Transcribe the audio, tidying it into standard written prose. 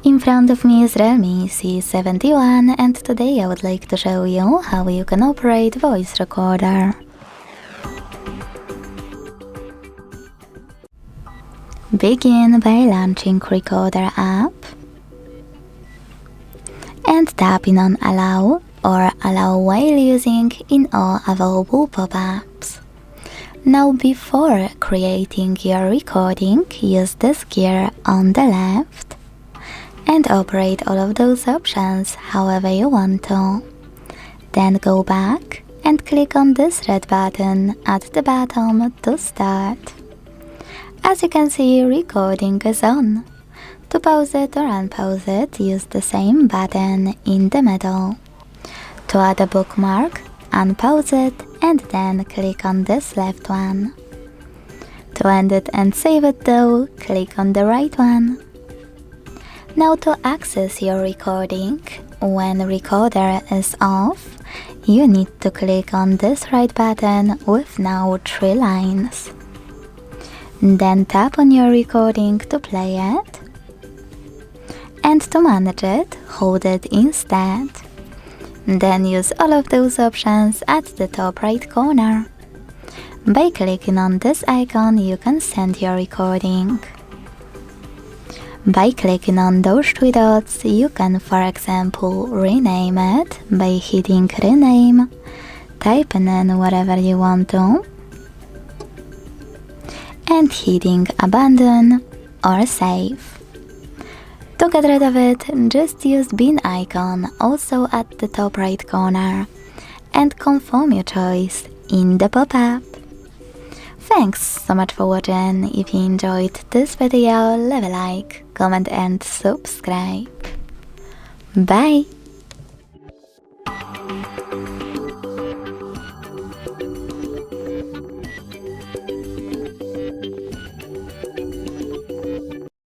In front of me is REALME C71 and today I would like to show you how you can operate voice recorder. Begin by launching Recorder app and tapping on Allow or Allow while using in all available pop-ups. Now before creating your recording, use this gear on the left and operate all of those options however you want to. Then go back and click on this red button at the bottom to start. As you can see, recording is on. To pause it or unpause it, use the same button in the middle. To add a bookmark, unpause it and then click on this left one. To end it and save it though, click on the right one. Now to access your recording, when recorder is off, you need to click on this right button with now 3 lines. Then tap on your recording to play it. And to manage it, hold it instead. Then use all of those options at the top right corner. By clicking on this icon, you can send your recording. By clicking on those 3 dots, you can, for example, rename it by hitting rename, typing in whatever you want to, and hitting abandon or save. To get rid of it, just use bin icon also at the top right corner and confirm your choice in the pop-up. Thanks so much for watching. If you enjoyed this video, leave a like, comment and subscribe. Bye!